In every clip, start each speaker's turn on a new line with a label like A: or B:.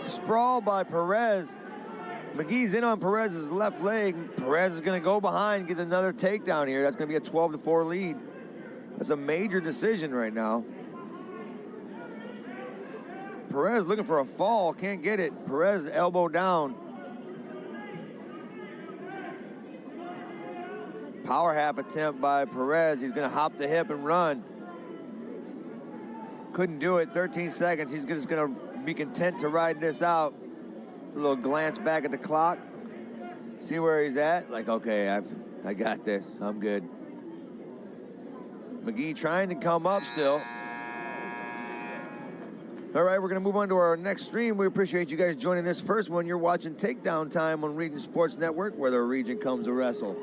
A: Sprawl by Perez. McGee's in on Perez's left leg. Perez is going to go behind, get another takedown here. That's going to be a 12-4 lead. That's a major decision right now. Perez looking for a fall, can't get it. Perez elbow down. Power half attempt by Perez. He's going to hop the hip and run. Couldn't do it. 13 seconds. He's just going to be content to ride this out. A little glance back at the clock. See where he's at. Like, okay, I got this. I'm good. McGee trying to come up still. All right, we're going to move on to our next stream. We appreciate you guys joining this first one. You're watching Takedown Time on Region Sports Network, where the region comes to wrestle.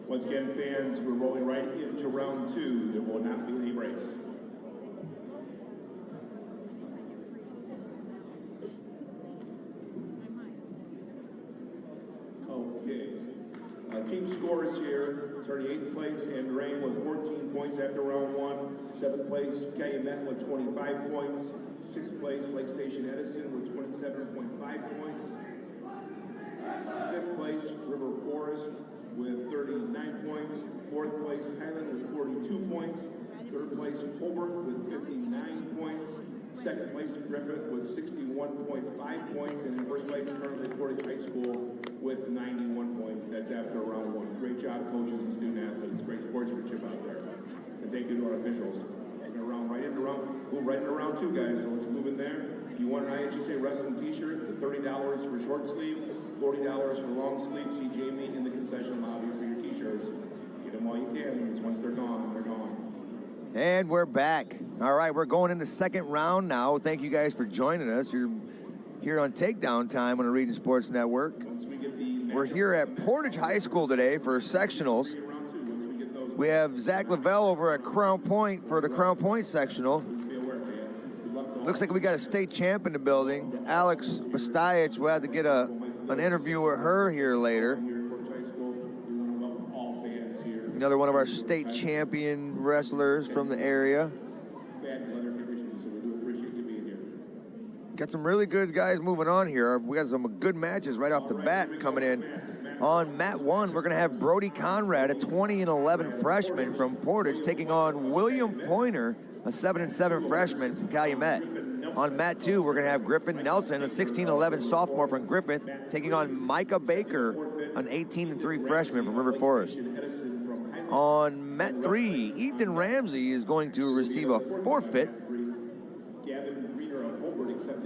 B: Once again, fans, we're rolling right into round 2. There will not be any breaks. Okay. Team scores here. 38th place, Andrein with 14 points after round 1. 7th place, Calumet with 25 points. 6th place, Lake Station Edison with 27.5 points. 5th place, River Forest with 39 points. 4th place, Highland with 42 points. 3rd place, Hobart with 59 points. 2nd place, Griffith with 61.5 points. And in 1st place, currently Portage High School with 91 points. That's after round 1. Great job, coaches and student athletes. Great sportsmanship out there. And thank you to our officials. Move right into round 2, guys. So let's move in there. If you want an IHSA wrestling t-shirt, the $30 for short sleeve, $40 for long sleeve. See Jamie in the concession lobby for your t-shirts. Get them while you can, because once they're gone, they're gone.
A: And we're back. All right, we're going into second round now. Thank you guys for joining us. You're here on Takedown Time on the Region Sports Network. We're here at Portage High School today for sectionals. We have Zach Lavelle over at Crown Point for the Crown Point sectional. Looks like we got a state champ in the building. Alex Bastayich, we'll have to get an interview with her here later. Another one of our state champion wrestlers from the area. Got some really good guys moving on here. We got some good matches right off the bat coming in. On mat 1, we're going to have Brody Conrad, a 20-11 freshman from Portage, taking on William Pointer, a 7-7 freshman from Calumet. On mat 2, we're going to have Griffin Nelson, a 16-11 sophomore from Griffith, taking on Micah Baker, an 18-3 freshman from River Forest. On mat 3, Ethan Ramsey is going to receive a forfeit,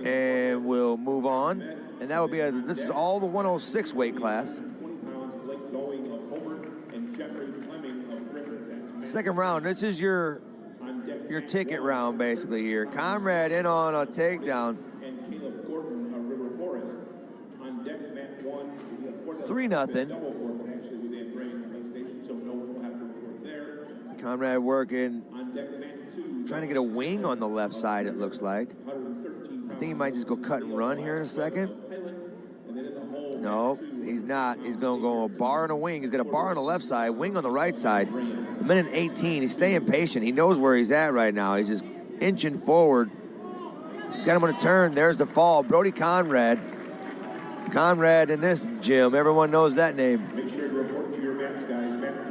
A: and we'll move on. And that will be this is all the 106 weight class. Second round, this is your ticket round basically here. Conrad in on a takedown. 3-0. Conrad working, trying to get a wing on the left side, it looks like. I think he might just go cut and run here in a second. No, he's not. He's going to go a bar and a wing. He's got a bar on the left side, wing on the right side. A minute 18. He's staying patient. He knows where he's at right now. He's just inching forward. He's got him on a turn. There's the fall. Brody Conrad. Conrad in this gym. Everyone knows that name.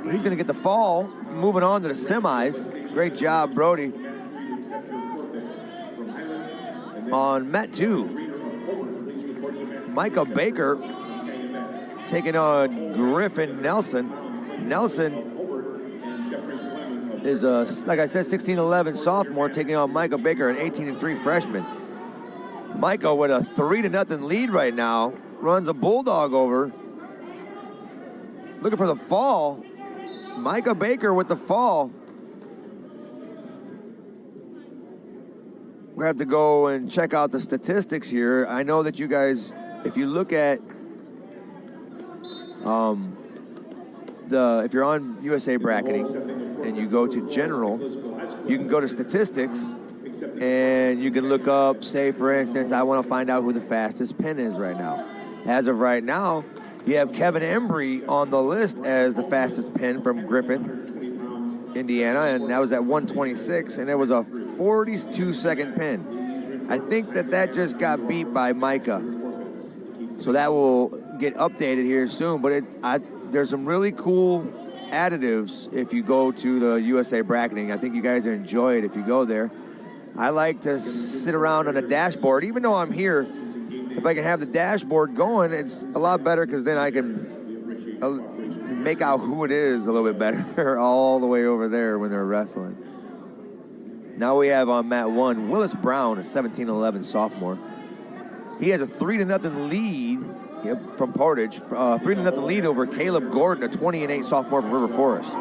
A: He's going to get the fall. Moving on to the semis. Great job, Brody. On mat 2, Micah Baker taking on Griffin Nelson. Nelson is a, like I said, 16-11 sophomore taking on Micah Baker, an 18-3 freshman. Micah with a 3-0 lead right now. Runs a bulldog over. Looking for the fall. Micah Baker with the fall. We have to go and check out the statistics here. I know that you guys if you look at if you're on USA bracketing and you go to general, you can go to statistics and you can look up, say for instance, I want to find out who the fastest pin is right now. As of right now, you have Kevin Embry on the list as the fastest pin from Griffith, Indiana, and that was at 126, and it was a 42-second pin. I think that just got beat by Micah, so that will get updated here soon. But there's some really cool additives if you go to the USA bracketing. I think you guys enjoy it if you go there. I like to sit around on a dashboard, even though I'm here. If I can have the dashboard going, it's a lot better because then I can make out who it is a little bit better all the way over there when they're wrestling. Now we have on mat 1, Willis Brown, a 17-11 sophomore. He has a 3-0 lead from Portage, 3-0 lead over Caleb Gordon, a 20-8 sophomore from River Forest.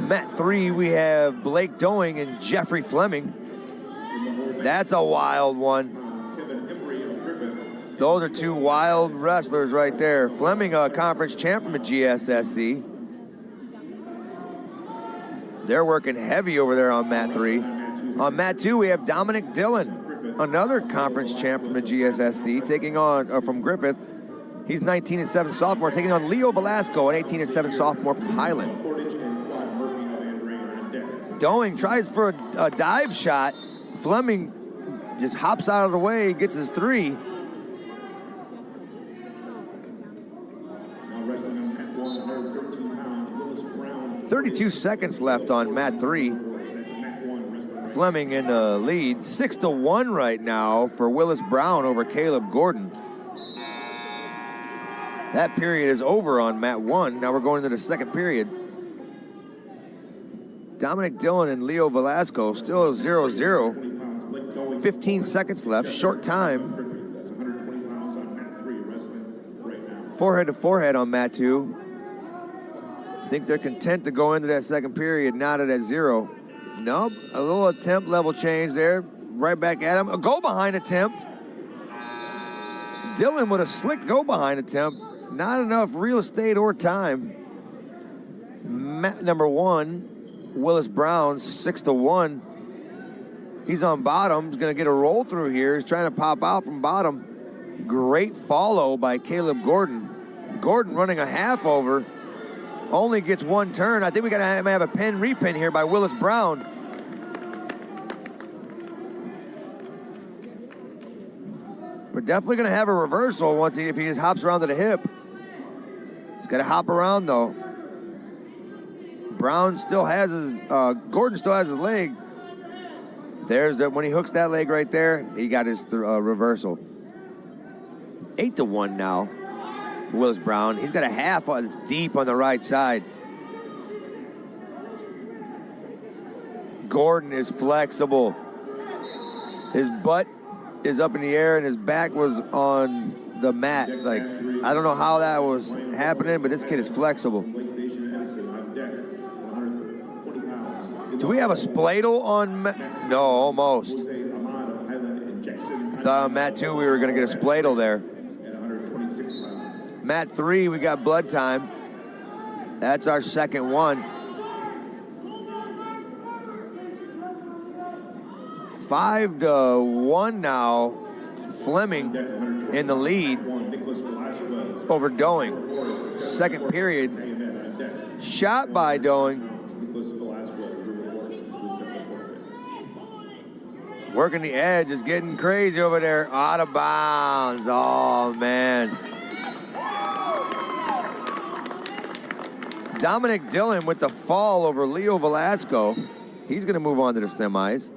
A: Mat 3, we have Blake Doing and Jeffrey Fleming. That's a wild one. Those are two wild wrestlers right there. Fleming, a conference champ from the GSSC. They're working heavy over there on mat 3. On mat 2, we have Dominic Dillon, another conference champ from the GSSC, taking on, from Griffith. He's 19-7 sophomore, taking on Leo Velasco, an 18-7 sophomore from Highland. Doing tries for a dive shot. Fleming just hops out of the way, gets his 3. 32 seconds left on mat 3. Fleming in the lead. 6-1 right now for Willis Brown over Caleb Gordon. That period is over on mat 1. Now we're going into the second period. Dominic Dillon and Leo Velasco still 0-0. 15 seconds left, short time. Forehead to forehead on mat 2. I think they're content to go into that second period, not at that 0. Nope, a little attempt level change there. Right back at him. A go behind attempt. Dillon with a slick go behind attempt. Not enough real estate or time. Mat number 1, Willis Brown, 6-1. He's on bottom. He's going to get a roll through here. He's trying to pop out from bottom. Great follow by Caleb Gordon. Gordon running a half over. Only gets one turn. I think we got to have a pin repin here by Willis Brown. We're definitely going to have a reversal if he just hops around to the hip. He's got to hop around though. Brown still has his, Gordon still has his leg. There's when he hooks that leg right there, he got his reversal. 8-1 now for Willis Brown. He's got a half that's deep on the right side. Gordon is flexible. His butt is up in the air and his back was on the mat. Like, I don't know how that was happening, but this kid is flexible. Do we have a spladle on No, almost. Mat 2, we were going to get a spladle there. Mat 3, we got blood time. That's our second one. 5-1 now. Fleming in the lead over Doing. Second period. Shot by Doing. Working the edge, is getting crazy over there. Out of bounds. Oh, man. Dominic Dillon with the fall over Leo Velasco. He's going to move on to the semis.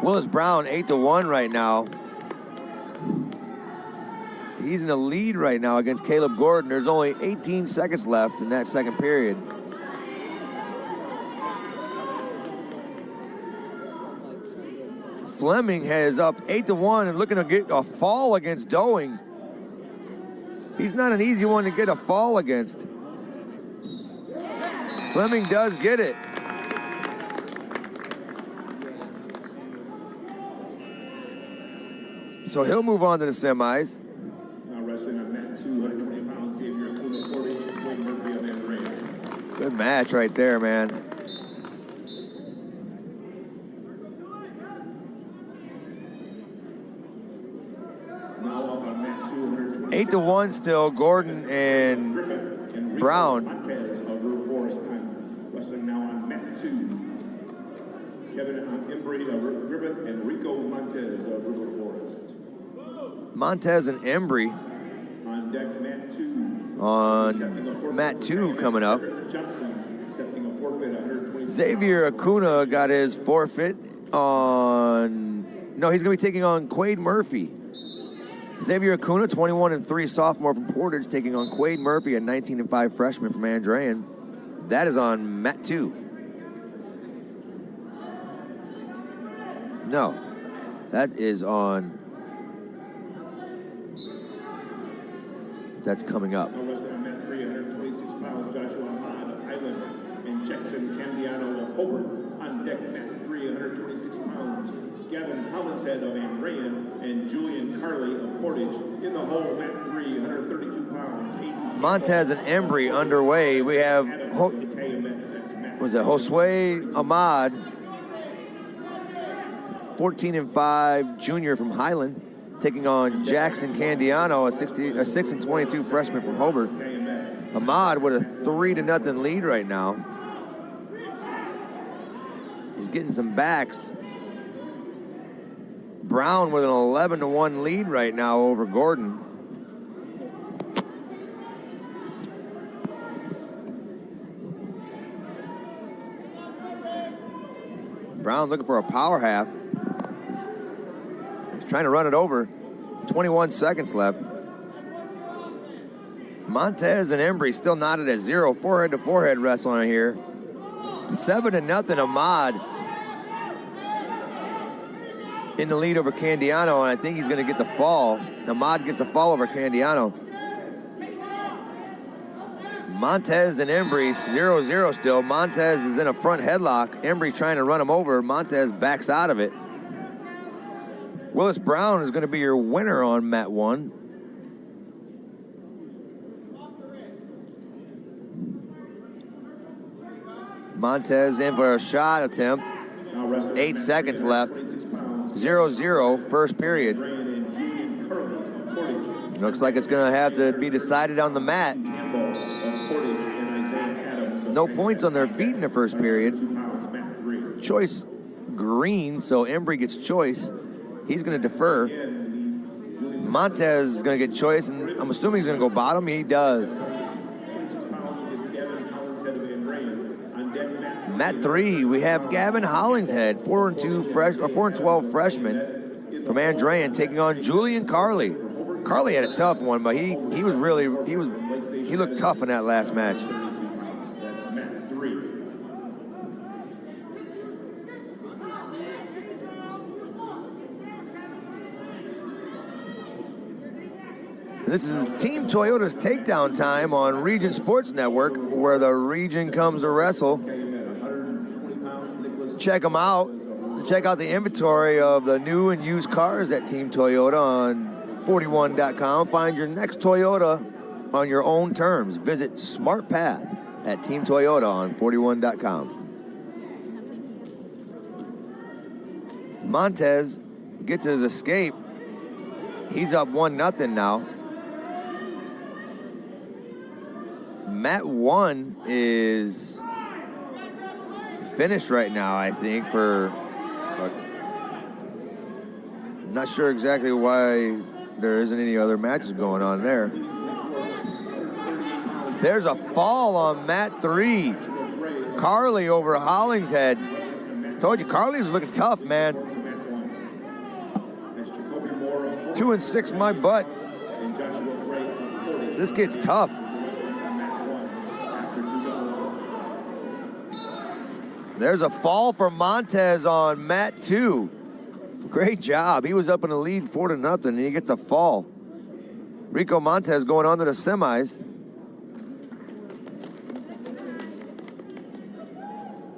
A: Willis Brown, 8-1 right now. He's in the lead right now against Caleb Gordon. There's only 18 seconds left in that second period. Fleming has up 8-1 and looking to get a fall against Doing. He's not an easy one to get a fall against. Fleming does get it. So he'll move on to the semis.
B: Now wrestling on mat 2, 120 pounds, Xavier Acuna, Portage, Wayne Murphy of Andrea.
A: Good match right there, man.
B: Now up on mat 2, 120.
A: 8-1 still, Gordon and Brown.
B: Montez of River Forest wrestling now on mat 2. Kevin Embry of Griffith and Rico Montez of River Forest.
A: Montez and Embry
B: On deck, mat 2.
A: on mat 2 coming up.
B: Johnson accepting a forfeit, 120.
A: Xavier Acuna got his forfeit on... No, he's going to be taking on Quade Murphy. Xavier Acuna, 21-3 sophomore from Portage, taking on Quade Murphy, a 19-5 freshman from Andrean. That is on mat 2. No, that is on... That's coming up.
B: Now wrestling on mat 3, 126 pounds, Joshua Ahmad of Highland and Jackson Candiano of Hobart. On deck, mat 3, 126 pounds, Gavin Hollinshead of Andrean and Julian Carley of Portage. In the hole, mat 3, 132 pounds, Aiden
A: Montez and Embry underway. We have Josue Ahmad, 14-5 junior from Highland, taking on Jackson Candiano, a 6-22 freshman from Hobart. Ahmad with a 3-0 lead right now. He's getting some backs. Brown with an 11-1 lead right now over Gordon. Brown looking for a power half. He's trying to run it over. 21 seconds left. Montez and Embry still knotted at 0. Forehead to forehead wrestling here. 7-0 Ahmad in the lead over Candiano, and I think he's going to get the fall. Ahmad gets the fall over Candiano. Montez and Embry 0-0 still. Montez is in a front headlock. Embry trying to run him over. Montez backs out of it. Willis Brown is going to be your winner on mat 1. Montez in for a shot attempt. 8 seconds left. 0-0 first period. Looks like it's going to have to be decided on the mat. No points on their feet in the first period. Choice green, so Embry gets choice. He's going to defer. Montez is going to get choice, and I'm assuming he's going to go bottom. He does. Mat 3, we have Gavin Hollingshead, 4-12 freshman from Andrean, taking on Julian Carley. Carley had a tough one, but he looked tough in that last match. This is Team Toyota's Takedown time on Region Sports Network, where the region comes to wrestle. Check them out. Check out the inventory of the new and used cars at Team Toyota on 41.com. Find your next Toyota on your own terms. Visit Smart Path at Team Toyota on 41.com. Montez gets his escape. He's up 1-0 now. Mat 1 is finished right now, I think, not sure exactly why there isn't any other matches going on there. There's a fall on mat 3. Carley over Hollingshead. Told you, Carley was looking tough, man. 2-6 my butt. This gets tough. There's a fall for Montez on mat 2. Great job. He was up in the lead 4-0, and he gets a fall. Rico Montez going on to the semis.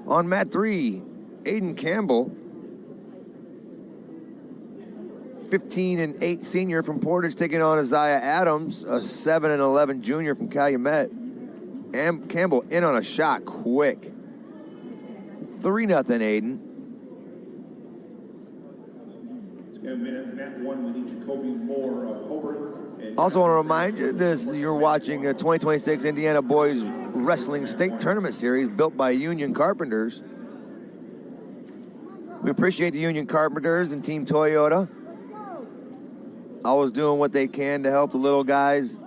A: On mat 3, Aiden Campbell, 15-8 senior from Portage taking on Isaiah Adams, a 7-11 junior from Calumet. And Campbell in on a shot quick. 3-0 Aiden.
B: Mat 1, we need Jacoby Moore of Hobart.
A: Also want to remind you, you're watching a 2026 Indiana Boys Wrestling State Tournament Series built by Union Carpenters. We appreciate the Union Carpenters and Team Toyota. Always doing what they can to help the little guys.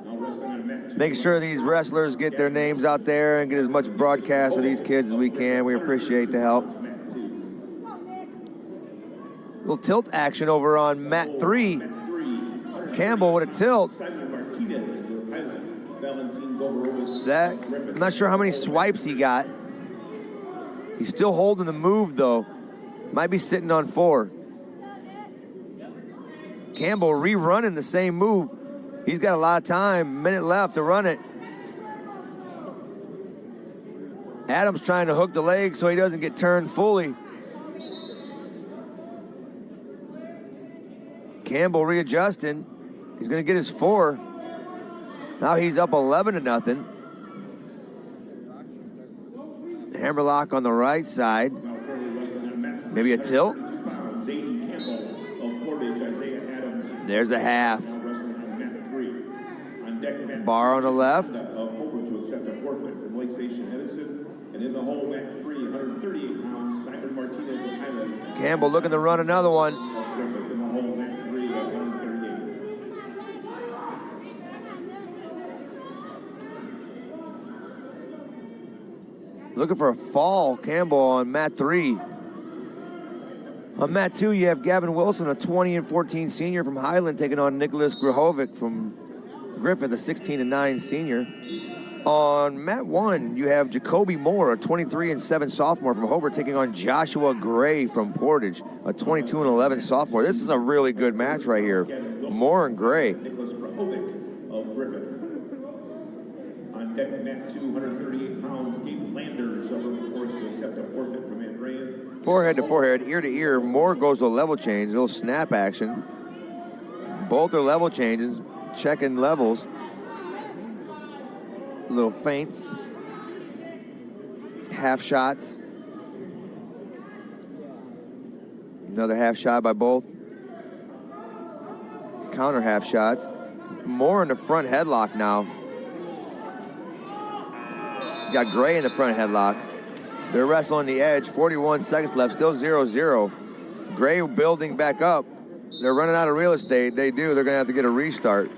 A: Make sure these wrestlers get their names out there and get as much broadcast of these kids as we can. We appreciate the help. Little tilt action over on mat 3. Campbell with a tilt. I'm not sure how many swipes he got. He's still holding the move, though. Might be sitting on 4. Campbell rerunning the same move. He's got a lot of time, minute left to run it. Adams trying to hook the leg so he doesn't get turned fully. Campbell readjusting. He's going to get his 4. Now he's up 11-0. Hammerlock on the right side. Maybe a tilt. There's a half. Bar on the left. Campbell looking to run another one. Looking for a fall, Campbell on mat 3. On mat 2, you have Gavin Wilson, a 20-14 senior from Highland, taking on Nicholas Grahovic from Griffith, a 16-9 senior. On mat 1, you have Jacoby Moore, a 23-7 sophomore from Hobart, taking on Joshua Gray from Portage, a 22-11 sophomore. This is a really good match right here. Moore and Gray.
B: Nicholas Grahovic of Griffith. On deck, mat 2, 138 pounds, Gabe Landers of Portage to accept a forfeit from Andrea.
A: Forehead to forehead, ear to ear. Moore goes to a level change, a little snap action. Both are level changes, checking levels. Little feints. Half shots. Another half shot by both. Counter half shots. Moore in the front headlock now. Got Gray in the front headlock. They're wrestling the edge. 41 seconds left. Still 0-0. Gray building back up. They're running out of real estate. They do. They're going to have to get a restart.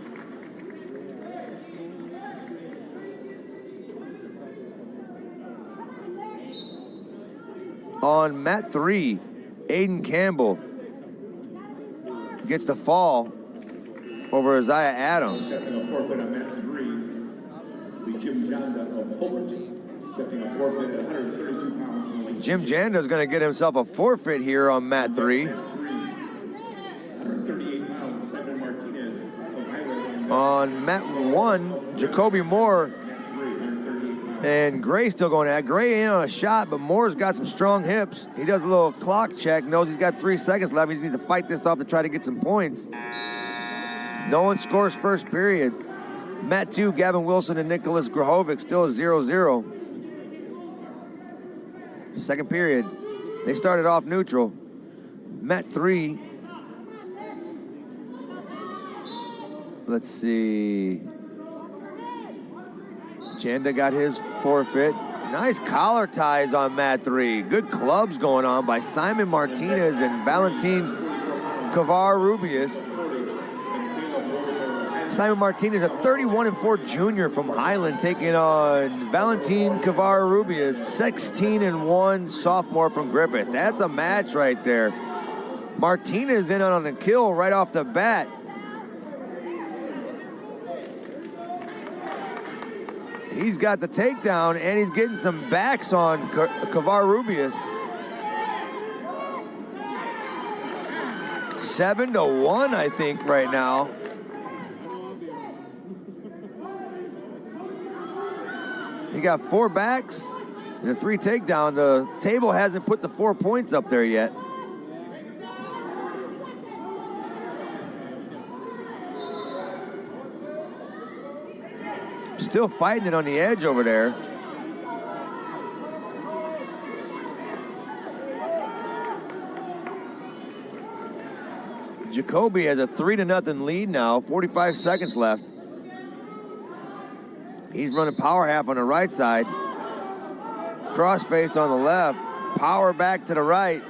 A: On mat 3, Aiden Campbell gets the fall over Isaiah Adams.
B: Accepting a forfeit on mat 3 will be Jim Jonda of Hobart. Accepting a forfeit at 132 pounds from the lake.
A: Jim Janda's going to get himself a forfeit here on mat 3.
B: 138 pounds, Simon Martinez of Highland.
A: On mat 1, Jacoby Moore and Gray still going at. Gray in on a shot, but Moore's got some strong hips. He does a little clock check, knows he's got 3 seconds left. He needs to fight this off to try to get some points. No one scores first period. Mat 2, Gavin Wilson and Nicholas Grahovic still a 0-0. Second period. They started off neutral. Mat 3. Let's see. Janda got his forfeit. Nice collar ties on mat 3. Good clubs going on by Simon Martinez and Valentin Cavar-Rubius. Simon Martinez, a 31-4 junior from Highland, taking on Valentin Cavar-Rubius, 16-1 sophomore from Griffith. That's a match right there. Martinez in on the kill right off the bat. He's got the takedown, and he's getting some backs on Cavar-Rubius. 7-1, I think, right now. He got 4 backs and a 3 takedown. The table hasn't put the 4 points up there yet. Still fighting it on the edge over there. Jacoby has a 3-0 lead now, 45 seconds left. He's running power half on the right side. Crossface on the left. Power back to the right.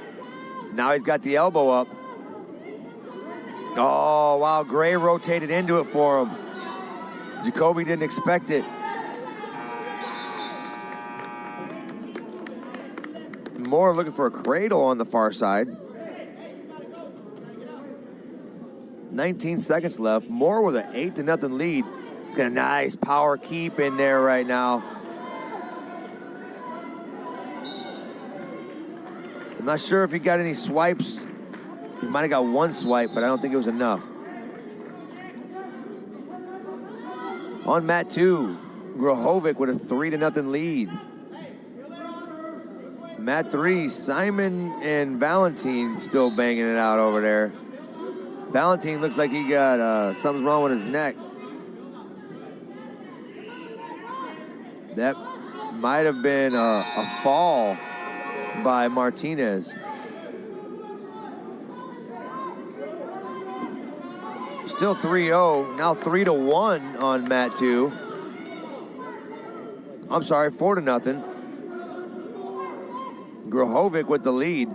A: Now he's got the elbow up. Oh, wow, Gray rotated into it for him. Jacoby didn't expect it. Moore looking for a cradle on the far side. 19 seconds left. Moore with an 8-0 lead. He's got a nice power keep in there right now. I'm not sure if he got any swipes. He might have got one swipe, but I don't think it was enough. On mat 2, Grahovic with a 3-0 lead. Mat 3, Simon and Valentine still banging it out over there. Valentine looks like he got something's wrong with his neck. That might have been a fall by Martinez. Still 3-0, now 3-1 on mat 2. I'm sorry, 4-0. Grahovic with the lead.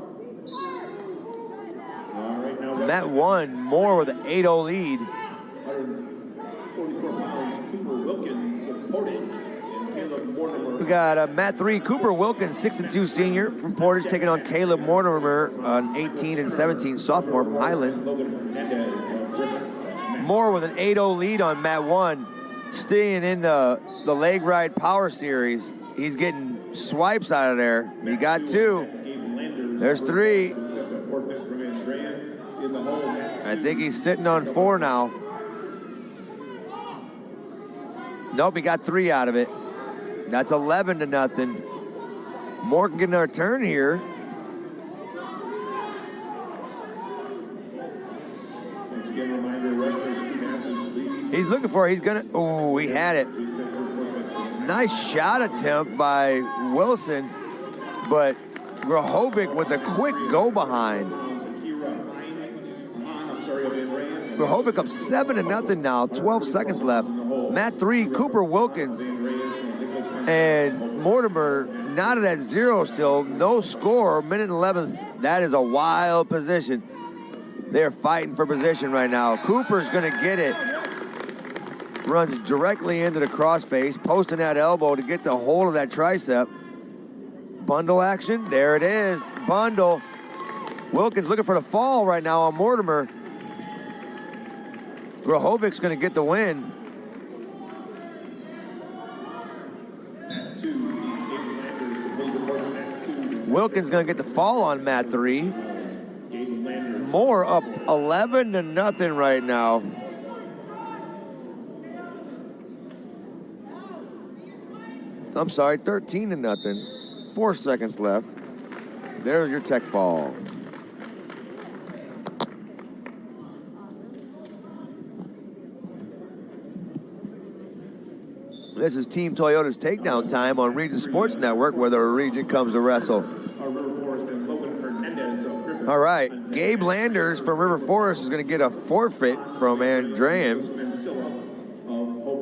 A: Mat 1, Moore with an 8-0 lead.
B: 144 pounds, Cooper Wilkins of Portage, and Caleb Mortimer.
A: We got Mat 3, Cooper Wilkins, 6'2" senior from Portage, taking on Caleb Mortimer, an 18 and 17 sophomore from Highland. Moore with an 8-0 lead on mat 1, staying in the leg ride power series. He's getting swipes out of there. He got 2. There's 3. I think he's sitting on 4 now. Nope, he got 3 out of it. That's 11-0. Moore can get another turn here.
B: Once again, reminder, wrestlers, student athletes lead.
A: He's looking for it. He's gonna. Oh, he had it. Nice shot attempt by Wilson, but Grahovic with a quick go behind. Grahovic up 7-0 now, 12 seconds left. Mat 3, Cooper Wilkins and Mortimer knotted at 0 still, no score, minute 11. That is a wild position. They're fighting for position right now. Cooper's gonna get it. Runs directly into the crossface, posting that elbow to get the hold of that tricep. Bundle action, there it is, bundle. Wilkins looking for the fall right now on Mortimer. Grahovic's going to get the win. Wilkins going to get the fall on mat 3. Moore up 11-0 right now. I'm sorry, 13-0. 4 seconds left. There's your tech fall. This is Team Toyota's Takedown time on Region Sports Network, where the region comes to wrestle. All right, Gabe Landers from River Forest is going to get a forfeit from Andrean.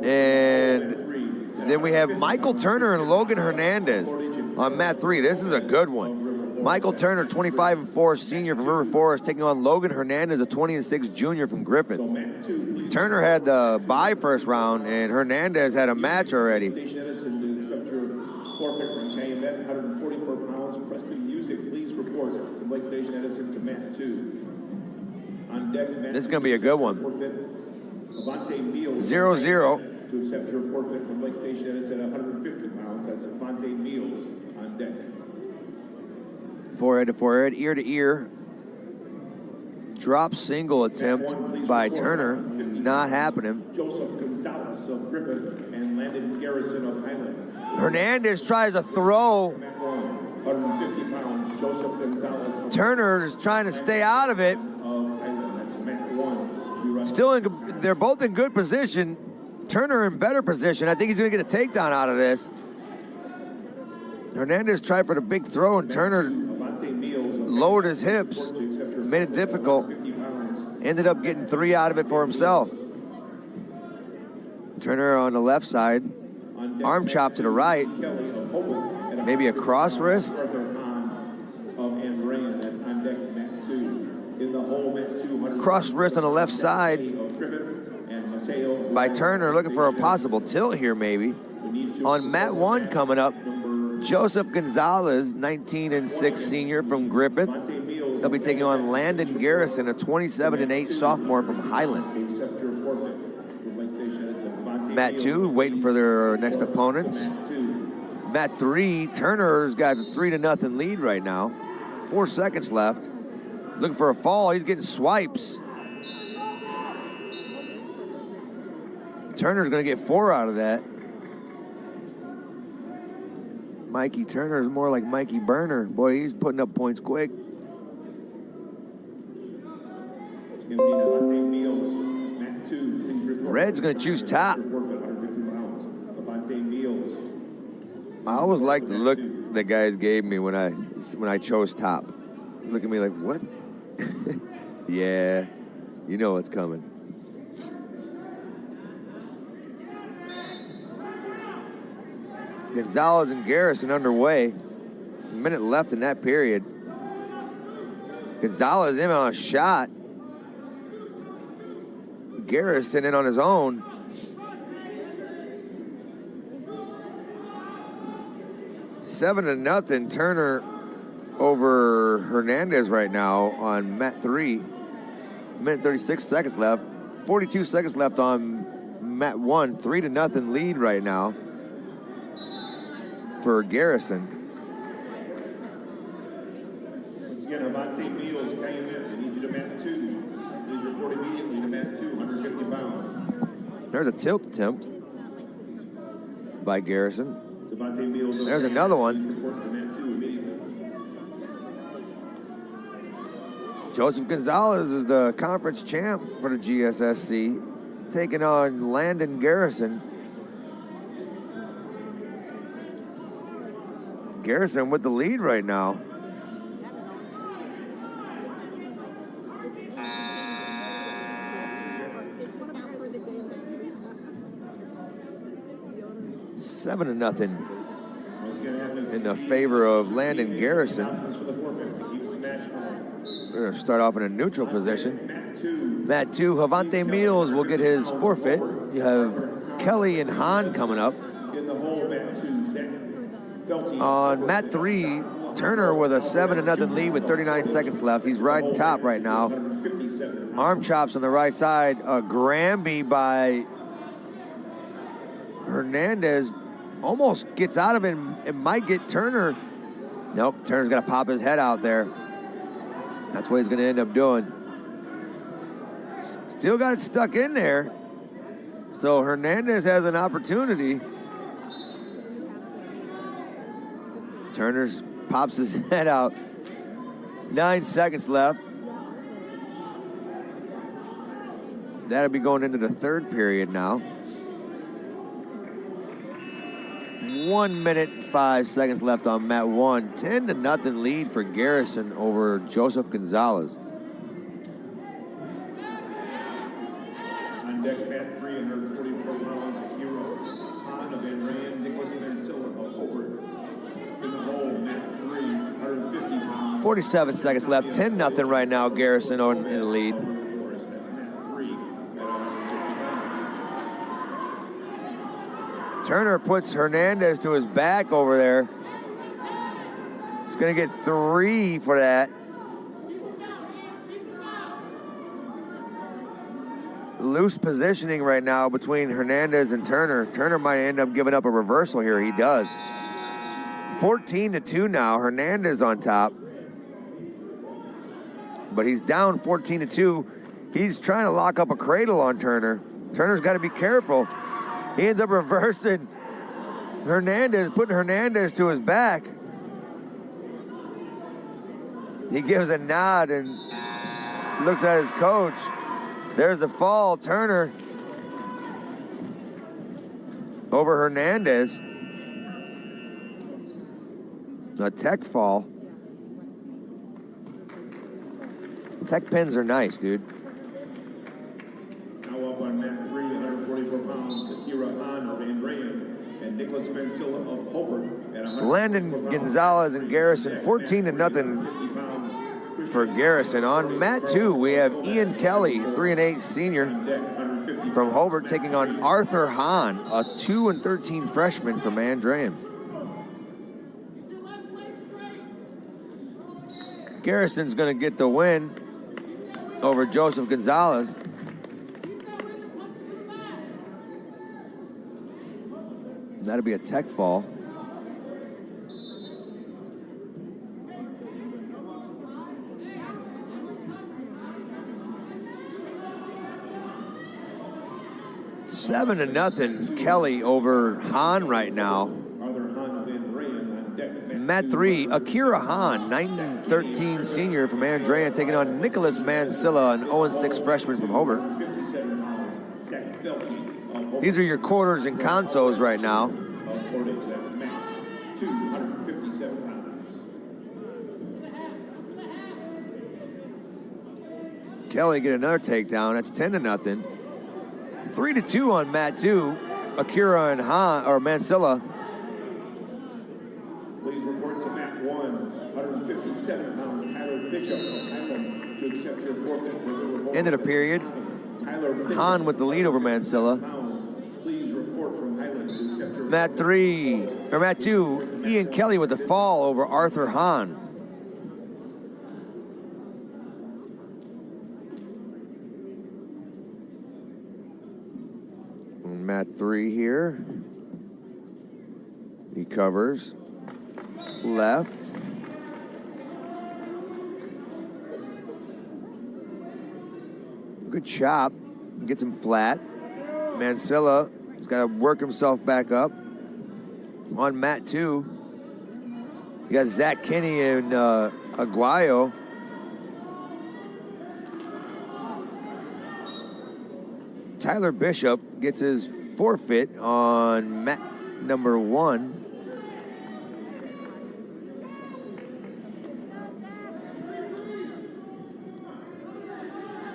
A: And then we have Michael Turner and Logan Hernandez on mat 3. This is a good one. Michael Turner, 25-4 senior from River Forest, taking on Logan Hernandez, a 20-6 junior from Griffith. Turner had the bye first round, and Hernandez had a match already. This is going to be a good one. 0-0.
B: To accept your forfeit from Lake Station Edison at 150 pounds. That's Avante Meals on deck.
A: Forehead to forehead, ear to ear. Drop single attempt by Turner. Not happening.
B: Joseph Gonzalez of Griffith and Landon Garrison of Highland.
A: Hernandez tries to throw.
B: 150 pounds, Joseph Gonzalez.
A: Turner is trying to stay out of it.
B: That's mat 1.
A: Still, they're both in good position. Turner in better position. I think he's going to get a takedown out of this. Hernandez tried for the big throw, and Turner lowered his hips, made it difficult. Ended up getting 3 out of it for himself. Turner on the left side. Arm chop to the right. Maybe a cross wrist. Cross wrist on the left side by Turner, looking for a possible tilt here maybe. On mat 1 coming up, Joseph Gonzalez, 19-6 senior from Griffith. They'll be taking on Landon Garrison, a 27-8 sophomore from Highland. Mat 2 waiting for their next opponents. Mat 3, Turner's got a 3-0 lead right now. 4 seconds left. Looking for a fall. He's getting swipes. Turner's going to get 4 out of that. Mikey Turner is more like Mikey Burner. Boy, he's putting up points quick. Red's going to choose top. I always like the look that guys gave me when I chose top. Look at me like, what? Yeah, you know what's coming. Gonzalez and Garrison underway. A minute left in that period. Gonzalez in on a shot. Garrison in on his own. Seven to nothing. Turner over Hernandez right now on mat 3. Minute 36 seconds left. 42 seconds left on mat 1. 3-0 lead right now for Garrison.
B: Once again, Avante Meals came in. I need you to mat 2. Please report immediately to mat 2, 150 pounds.
A: There's a tilt attempt by Garrison.
B: Avante Meals.
A: There's another one.
B: Report to mat 2 immediately.
A: Joseph Gonzalez is the conference champ for the GSSC. He's taking on Landon Garrison. Garrison with the lead right now. Seven to nothing in the favor of Landon Garrison. We're going to start off in a neutral position. Mat 2, Javante Mills will get his forfeit. You have Kelly and Hahn coming up. On mat 3, Turner with a 7-0 lead with 39 seconds left. He's riding top right now. Arm chops on the right side. A Granby by Hernandez. Almost gets out of it and might get Turner. Nope, Turner's got to pop his head out there. That's what he's going to end up doing. Still got it stuck in there. So Hernandez has an opportunity. Turner pops his head out. 9 seconds left. That'll be going into the third period now. 1 minute, 5 seconds left on mat 1. 10-0 lead for Garrison over Joseph Gonzalez.
B: On deck, mat 3, 144 pounds, Hero. Hahn of Van Ryan, Nicholas Mansilla of Hobart. In the hole, mat 3, 150 pounds.
A: 47 seconds left. 10-0 right now. Garrison in the lead. Turner puts Hernandez to his back over there. He's going to get 3 for that. Loose positioning right now between Hernandez and Turner. Turner might end up giving up a reversal here. He does. 14-2 now. Hernandez on top. But he's down 14-2. He's trying to lock up a cradle on Turner. Turner's got to be careful. He ends up reversing Hernandez, putting Hernandez to his back. He gives a nod and looks at his coach. There's the fall. Turner over Hernandez. A tech fall. Tech pins are nice, dude.
B: Now up on mat 3, 144 pounds, Akira Han of Andrean and Nicholas Mansilla of Hobart at 100.
A: Landon Gonzalez and Garrison, 14-0 for Garrison. On mat 2, we have Ian Kelly, 3-8 senior from Hobart, taking on Arthur Hahn, a 2-13 freshman from Andrean. Garrison's going to get the win over Joseph Gonzalez. That'll be a tech fall. Seven to nothing, Kelly over Hahn right now. Mat 3, Akira Hahn, 9-13 senior from Andrea, taking on Nicholas Mansilla, an 0-6 freshman from Hobart. These are your quarters and consos right now. Kelly get another takedown. That's 10-0. 3-2 on mat 2. Akira and Hahn or Mansilla.
B: Please report to mat 1, 157 pounds, Tyler Bishop of Highland to accept your forfeit.
A: End of the period. Hahn with the lead over Mansilla.
B: Please report from Highland to accept your
A: mat 2, Ian Kelly with the fall over Arthur Hahn. Mat 3 here. He covers. Left. Good chop. Gets him flat. Mansilla has got to work himself back up. On mat 2, you got Zach Kinney and Aguayo. Tyler Bishop gets his forfeit on mat number 1.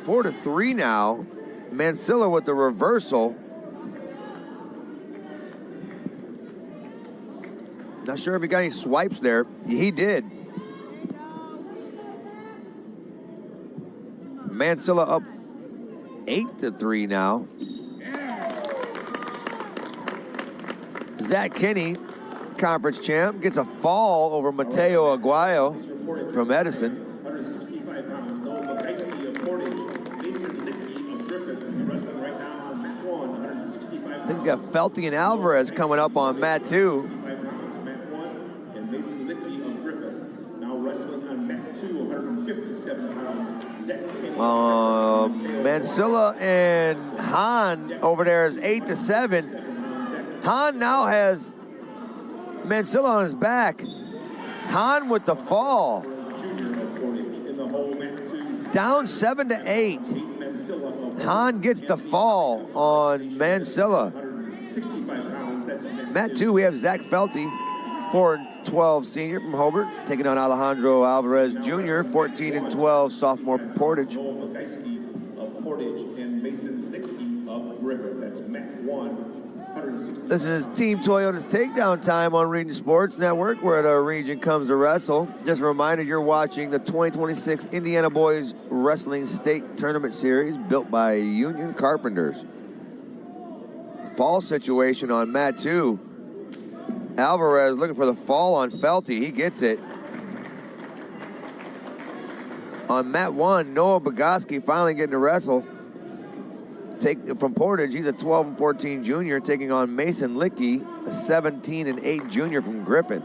A: Four to 3 now. Mansilla with the reversal. Not sure if he got any swipes there. He did. Mansilla up 8-3 now. Zach Kinney, conference champ, gets a fall over Mateo Aguayo from Edison.
B: 165 pounds, Noah McGeisky of Portage, Mason Licky of Griffith, wrestling right now on mat 1, 165 pounds.
A: I think we got Felty and Alvarez coming up on mat 2.
B: 65 pounds, mat 1, and Mason Licky of Griffith. Now wrestling on mat 2, 157 pounds, Zach Kinney.
A: Mansilla and Hahn over there is 8-7. Hahn now has Mansilla on his back. Hahn with the fall. Down 7-8. Hahn gets the fall on Mansilla. Mat 2, we have Zach Felty, 4-12 senior from Hobart, taking on Alejandro Alvarez Jr., 14-12 sophomore from Portage.
B: Portage and Mason Licky of Griffith. That's mat 1.
A: This is Team Toyota's Takedown time on Region Sports Network, where the region comes to wrestle. Just a reminder, you're watching the 2026 Indiana Boys Wrestling State Tournament Series built by Union Carpenters. Fall situation on mat 2. Alvarez looking for the fall on Felty. He gets it. On mat 1, Noah Bogoski finally getting to wrestle. From Portage, he's a 12-14 junior, taking on Mason Licky, a 17-8 junior from Griffith.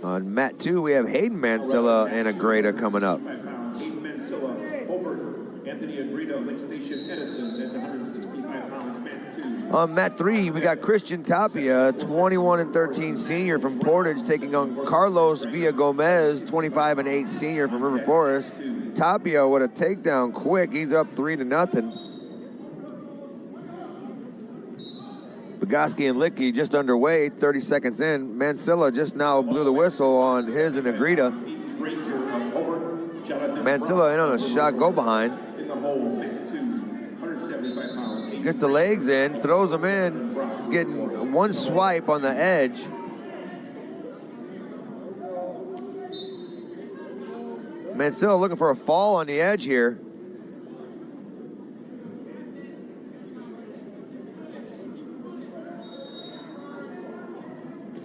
A: On mat 2, we have Hayden Mansilla and Agreda coming up.
B: Hayden Mansilla, Hobart, Anthony Agreda, Lake Station, Edison. That's 165 pounds, mat 2.
A: On mat 3, we got Christian Tapia, 21-13 senior from Portage, taking on Carlos Villagomez, 25-8 senior from River Forest. Tapia with a takedown quick. He's up 3-0. Bogosky and Licky just underway, 30 seconds in. Mansilla just now blew the whistle on his and Agrita. Mansilla in on a shot go behind. Gets the legs in, throws them in. He's getting one swipe on the edge. Mansilla looking for a fall on the edge here.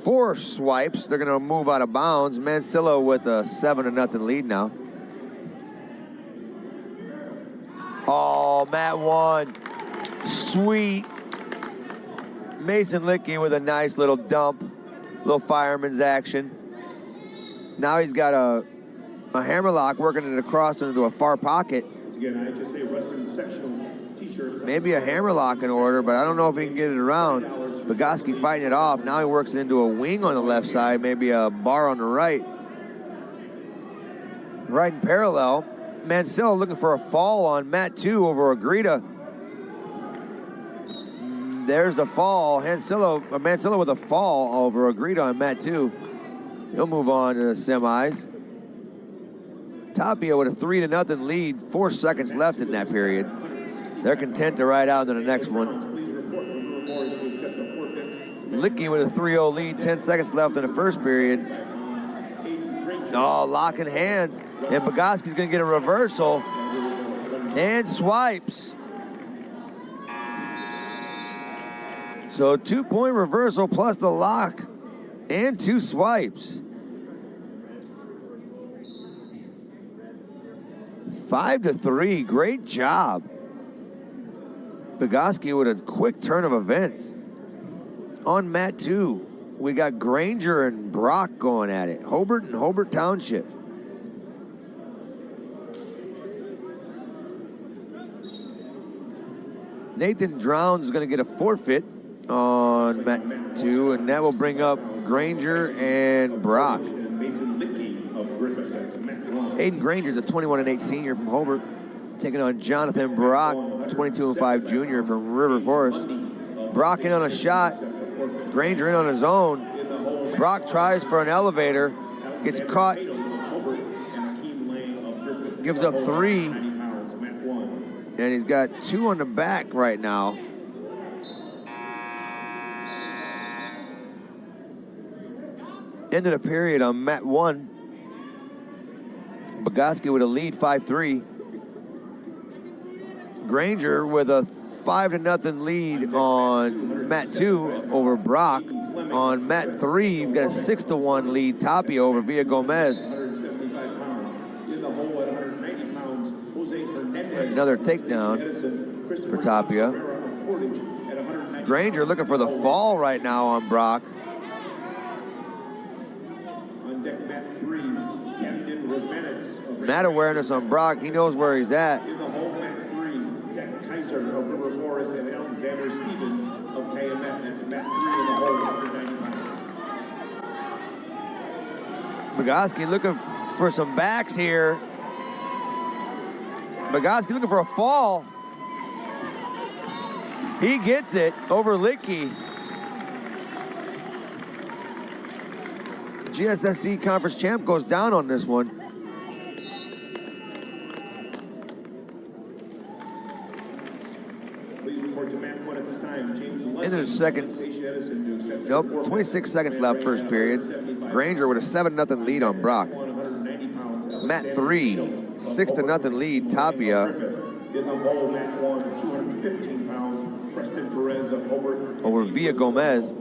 A: Four swipes. They're going to move out of bounds. Mansilla with a 7-0 lead now. Oh, Mat 1. Sweet. Mason Licky with a nice little dump. Little fireman's action. Now he's got a hammerlock working it across into a far pocket.
B: Again, I just say Western Sectional t-shirts.
A: Maybe a hammerlock in order, but I don't know if he can get it around. Bogosky fighting it off. Now he works it into a wing on the left side, maybe a bar on the right. Right in parallel. Mansilla looking for a fall on Mat 2 over Agrita. There's the fall. Mansilla with a fall over Agrita on Mat 2. He'll move on to the semis. Tapia with a 3-0 lead. 4 seconds left in that period. They're content to ride out into the next one. Licky with a 3-0 lead. 10 seconds left in the first period. Oh, locking hands. And Bogosky's going to get a reversal. And swipes. So 2-point reversal plus the lock. And 2 swipes. 5-3. Great job. Bogosky with a quick turn of events. On Mat 2. We got Granger and Brock going at it. Hobart and Hobart Township. Nathan Drowns is going to get a forfeit on Mat 2, and that will bring up Granger and Brock. Aiden Granger's a 21-8 senior from Hobart, taking on Jonathan Brock, 22-5 junior from River Forest. Brock in on a shot. Granger in on his own. Brock tries for an elevator, gets caught, gives up 3, and he's got 2 on the back right now. End of the period on Mat 1. Bogosky with a lead, 5-3. Granger with a 5-0 lead on Mat 2 over Brock. On Mat 3, you've got a 6-1 lead, Tapia over Villa Gomez. Another takedown for Tapia. Granger looking for the fall right now on Brock. Mat awareness on Brock. He knows where he's at. Bogosky looking for some backs here. Bogosky looking for a fall. He gets it over Licky. GSSC Conference Champ goes down on this one.
B: Please report to Mat 1 at this time.
A: Into the second. Nope, 26 seconds left first period. Granger with a 7-0 lead on Brock. Mat 3, 6-0 lead, Tapia.
B: In the hole, Mat 1, 215 pounds. Preston Perez of Hobart.
A: Over Villa Gomez.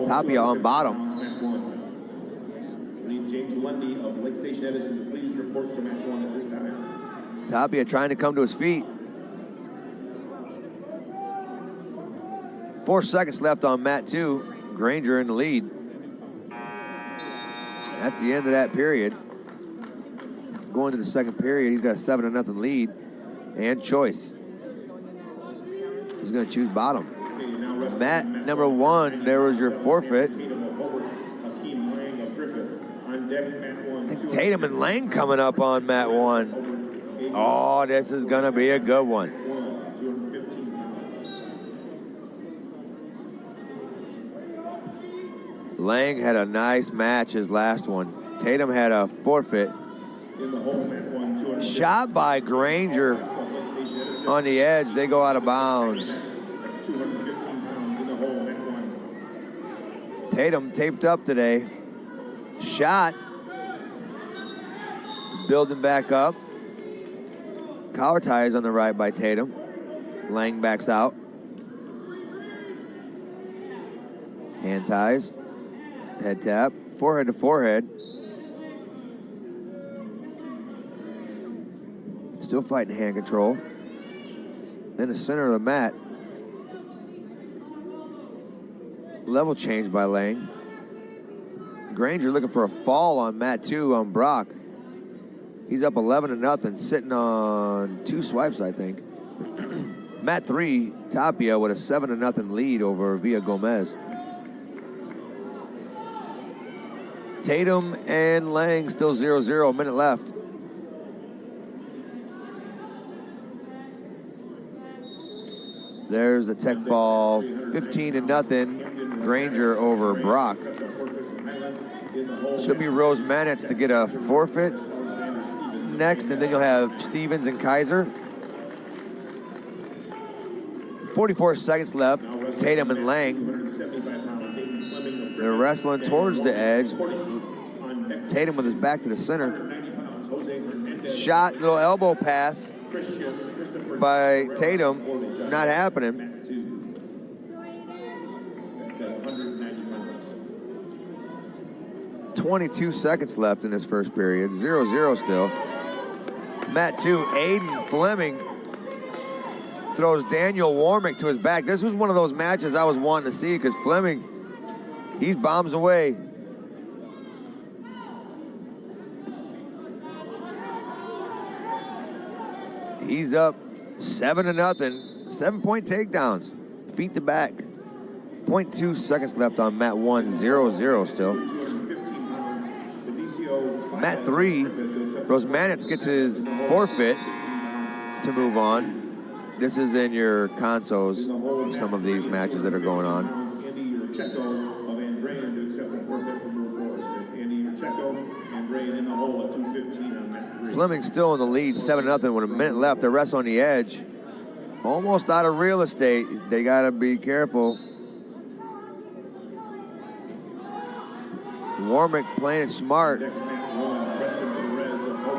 A: Tapia on bottom.
B: James Lundy of Lake Station Edison, please report to Mat 1 at this time.
A: Tapia trying to come to his feet. 4 seconds left on Mat 2. Granger in the lead. That's the end of that period. Going to the second period, he's got a 7-0 lead. And choice. He's going to choose bottom. Mat number 1, there was your forfeit. I think Tatum and Lang coming up on Mat 1. Oh, this is going to be a good one. Lang had a nice match his last one. Tatum had a forfeit.
B: In the hole, Matt 1, 250.
A: Shot by Granger on the edge. They go out of bounds.
B: That's 215 pounds in the hole, Matt 1.
A: Tatum taped up today. Shot. Building back up. Collar ties on the right by Tatum. Lang backs out. Hand ties. Head tap. Forehead to forehead. Still fighting hand control. In the center of the mat. Level change by Lang. Granger looking for a fall on mat 2 on Brock. He's up 11-0, sitting on 2 swipes, I think. mat 3, Tapia with a 7-0 lead over Villa Gomez. Tatum and Lang still 0-0, a minute left. There's the tech fall, 15-0, Granger over Brock. Should be Rose Manitz to get a forfeit next, and then you'll have Stevens and Kaiser. 44 seconds left. Tatum and Lang. They're wrestling towards the edge. Tatum with his back to the center. Shot, little elbow pass by Tatum. Not happening. 22 seconds left in this first period. 0-0 still. Mat 2, Aiden Fleming throws Daniel Warmick to his back. This was one of those matches I was wanting to see because Fleming, he bombs away. He's up 7-0. 7-point takedowns. Feet to back. 0.2 seconds left on mat 1. 0-0 still. Mat 3, Rosmanitz gets his forfeit to move on. This is in your consoles, some of these matches that are going on. Fleming still in the lead, 7-0 with a minute left. The rest on the edge. Almost out of real estate. They got to be careful. Warmick playing it smart.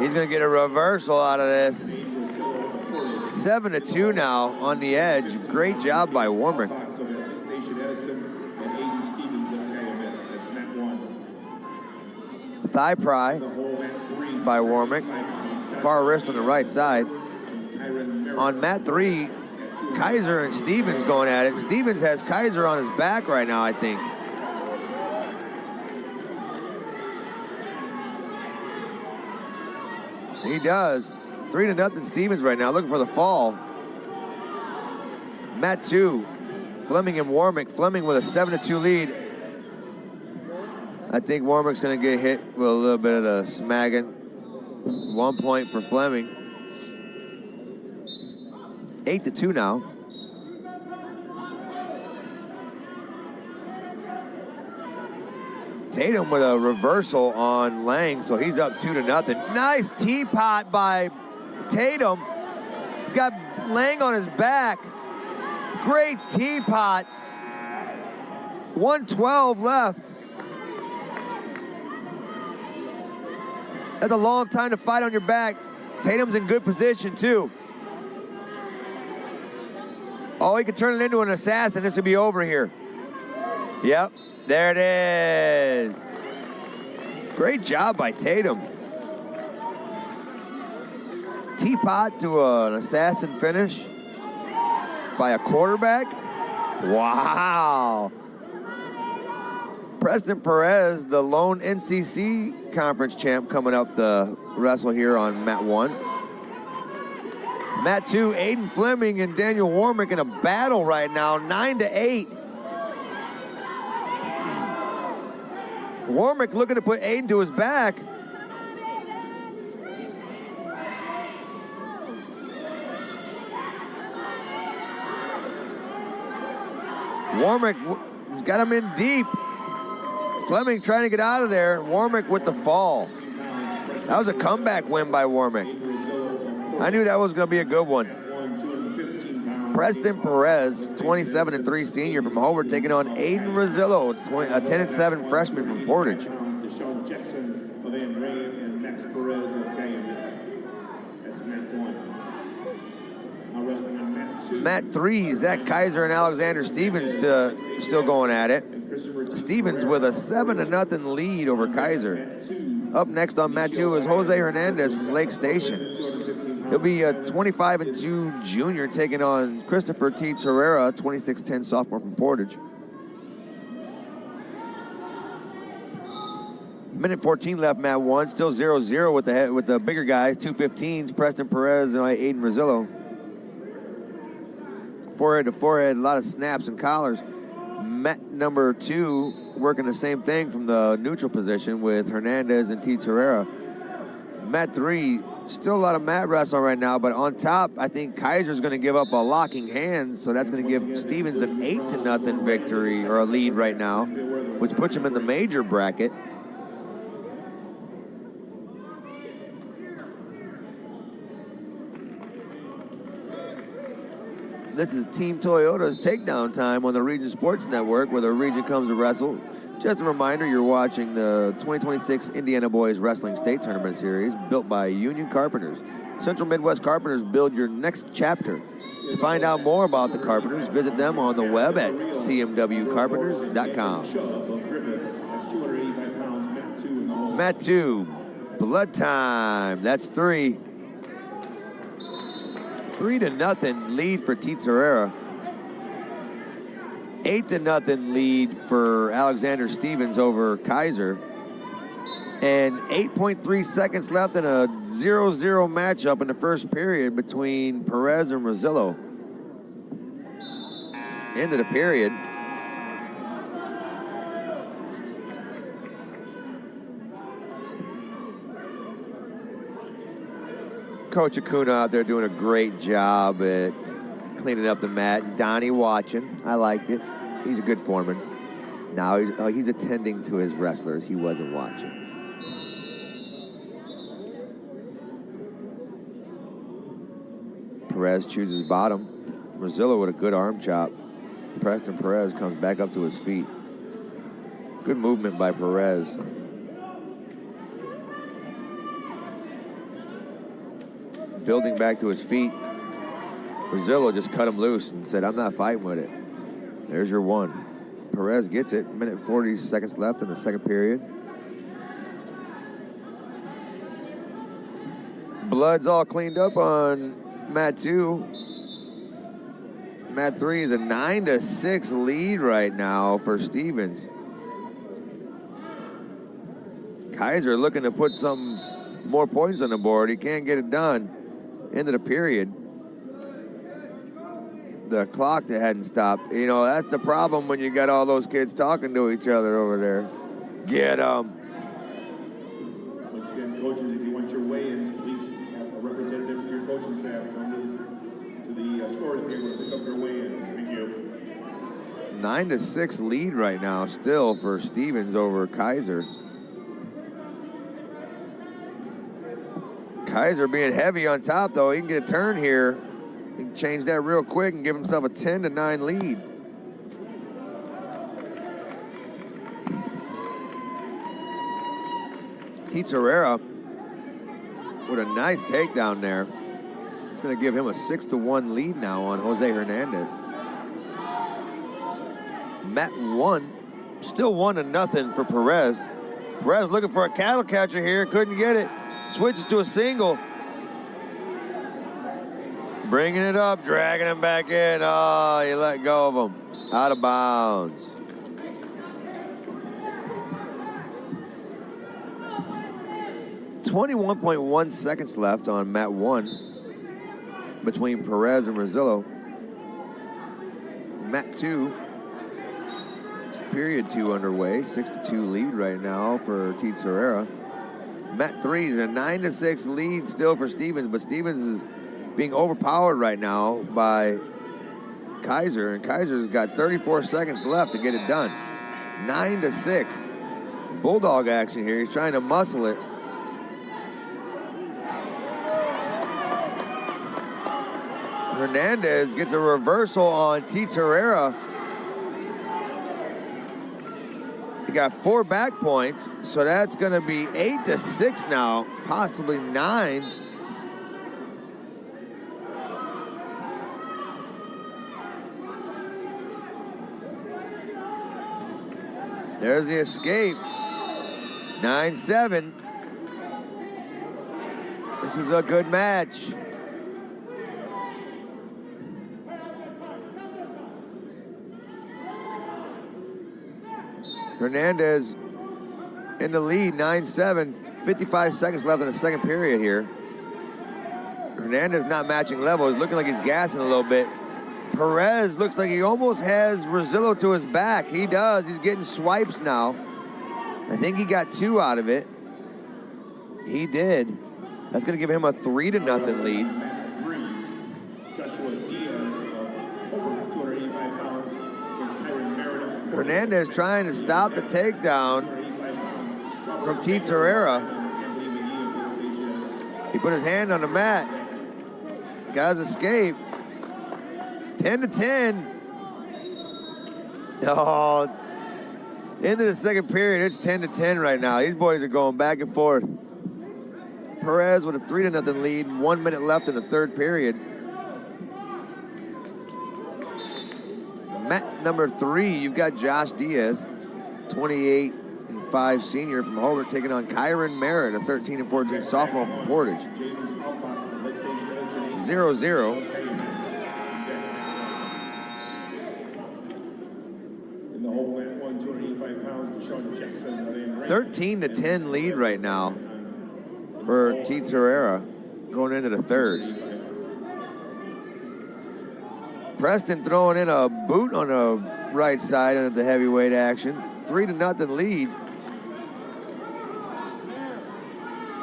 A: He's going to get a reversal out of this. 7-2 now on the edge. Great job by Warmick. Thigh pry by Warmick. Far wrist on the right side. On mat 3, Kaiser and Stevens going at it. Stevens has Kaiser on his back right now, I think. He does. 3-0 Stevens right now, looking for the fall. Mat 2, Fleming and Warmick. Fleming with a 7-2 lead. I think Warmick's going to get hit with a little bit of the smagging. 1 point for Fleming. 8-2 now. Tatum with a reversal on Lang, so he's up 2-0. Nice teapot by Tatum. Got Lang on his back. Great teapot. 1:12 left. That's a long time to fight on your back. Tatum's in good position, too. Oh, he could turn it into an assassin. This would be over here. Yep, there it is. Great job by Tatum. Teapot to an assassin finish by a quarterback. Wow. Preston Perez, the lone NCC conference champ, coming up to wrestle here on mat 1. Mat 2, Aiden Fleming and Daniel Warmick in a battle right now, 9-8. Warmick looking to put Aiden to his back. Warmick has got him in deep. Fleming trying to get out of there. Warmick with the fall. That was a comeback win by Warmick. I knew that was going to be a good one. Preston Perez, 27-3 senior from Hobart, taking on Aiden Rosillo, a 10-7 freshman from Portage.
B: Deshaun Jackson of Ray and Max Perez of KM. That's Matt 1. Now wrestling on Matt 2.
A: Matt 3, Zach Kaiser and Alexander Stevens still going at it. Stevens with a 7-0 lead over Kaiser. Up next on Mat 2 is Jose Hernandez from Lake Station. He'll be a 25-2 junior taking on Christopher T. Herrera, 26-10 sophomore from Portage. Minute 14 left, Mat 1. Still 0-0 with the bigger guys, 2:15s, Preston Perez and Aiden Rosillo. Forehead to forehead, a lot of snaps and collars. Mat number 2 working the same thing from the neutral position with Hernandez and T. Herrera. Mat 3, still a lot of mat wrestling right now, but on top, I think Kaiser's going to give up a locking hand, so that's going to give Stevens an 8-0 victory, or a lead right now, which puts him in the major bracket. This is Team Toyota's Takedown time on the Region Sports Network, where the region comes to wrestle. Just a reminder, you're watching the 2026 Indiana Boys Wrestling State Tournament Series, built by Union Carpenters. Central Midwest Carpenters build your next chapter. To find out more about the Carpenters, visit them on the web at cmwcarpenters.com. Mat 2, blood time. That's 3. 3-0 lead for T. Herrera. 8-0 lead for Alexander Stevens over Kaiser. And 8.3 seconds left in a 0-0 matchup in the first period between Perez and Rosillo. End of the period. Coach Acuna out there doing a great job at cleaning up the mat. Donnie watching. I like it. He's a good foreman. Now he's attending to his wrestlers. He wasn't watching. Perez chooses bottom. Rosillo with a good arm chop. Preston Perez comes back up to his feet. Good movement by Perez. Building back to his feet. Rosillo just cut him loose and said, I'm not fighting with it. There's your one. Perez gets it. Minute 40 seconds left in the second period. Blood's all cleaned up on Mat 2. Mat 3 is a 9-6 lead right now for Stevens. Kaiser looking to put some more points on the board. He can't get it done. End of the period. The clock that hadn't stopped. You know, that's the problem when you got all those kids talking to each other over there. Get them.
B: Once again, coaches, if you want your weigh-ins, please have a representative from your coaching staff come to the scores table to pick up your weigh-ins. Thank you.
A: 9-6 lead right now still for Stevens over Kaiser. Kaiser being heavy on top, though. He can get a turn here. He can change that real quick and give himself a 10-9 lead. T. Herrera with a nice takedown there. It's going to give him a 6-1 lead now on Jose Hernandez. Mat 1, still 1-0 for Perez. Perez looking for a cattle catcher here, couldn't get it. Switches to a single. Bringing it up, dragging him back in. Oh, you let go of him. Out of bounds. .1 seconds left on Mat 1 between Perez and Rosillo. Mat 2, period 2 underway. 6-2 lead right now for T. Herrera. Mat 3 is a 9-6 lead still for Stevens, but Stevens is being overpowered right now by Kaiser, and Kaiser's got 34 seconds left to get it done. 9-6. bulldog action here. He's trying to muscle it. Hernandez gets a reversal on Teets Herrera. He got 4 back points, so that's going to be 8-6 now, possibly 9. There's the escape. 9-7. This is a good match. Hernandez in the lead, 9-7. 55 seconds left in the second period here. Hernandez not matching level. He's looking like he's gassing a little bit. Perez looks like he almost has Rosillo to his back. He does. He's getting swipes now. I think he got 2 out of it. He did. That's going to give him a 3-0 lead. Hernandez trying to stop the takedown from Teets Herrera. He put his hand on the mat. Guys escape. 10-10. Oh, into the second period, it's 10-10 right now. These boys are going back and forth. Perez with a 3-0 lead, 1 minute left in the third period. Mat number 3, you've got Josh Diaz, 28-5 senior from Hobart, taking on Kyron Merritt, a 13-14 sophomore from Portage. 0-0. 13-10 lead right now for Teets Herrera going into the third. Preston throwing in a boot on the right side of the heavyweight action. 3-0 lead.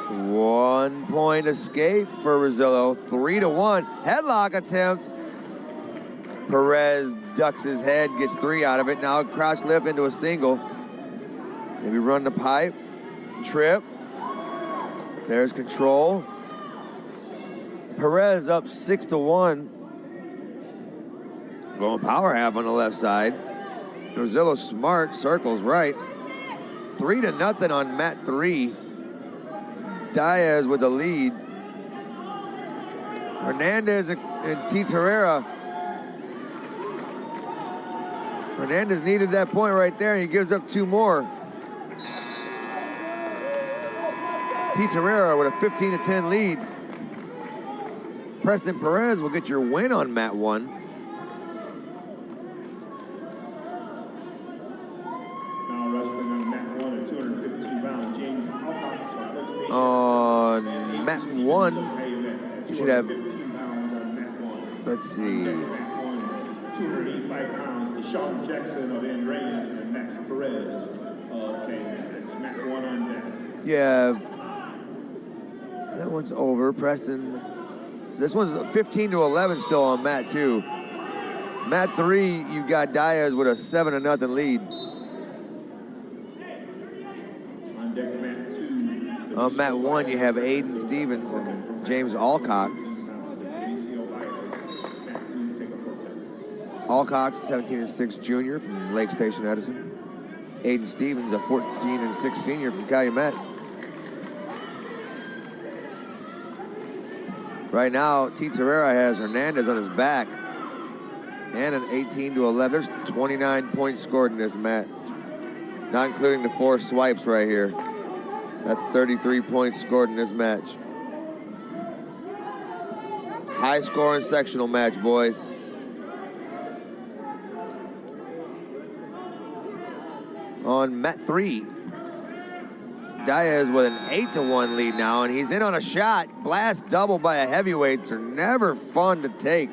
A: 1 point escape for Rosillo. 3-1. Headlock attempt. Perez ducks his head, gets 3 out of it. Now crouch lift into a single. Maybe run the pipe. Trip. There's control. Perez up 6-1. Going power half on the left side. Rosillo smart, circles right. 3-0 on mat 3. Diaz with the lead. Hernandez and Teets Herrera. Hernandez needed that point right there, and he gives up 2 more. Teets Herrera with a 15-10 lead. Preston Perez will get your win on mat 1. On mat 1, you should have, let's see.
B: 285 pounds, Deshaun Jackson of Andrea and Max Perez of Cayman. That's mat 1 on that.
A: You have, that one's over. Preston, this one's 15-11 still on mat 2. Mat 3, you got Diaz with a 7-0 lead. On mat 1, you have Aiden Stevens and James Alcox. Alcox, 17-6 junior from Lake Station, Edison. Aiden Stevens, a 14-6 senior from Calumet. Right now, Teets Herrera has Hernandez on his back. And an 18-11. There's 29 points scored in this match. Not including the 4 swipes right here. That's 33 points scored in this match. High scoring sectional match, boys. On mat 3, Diaz with an 8-1 lead now, and he's in on a shot. Blast double by a heavyweights are never fun to take.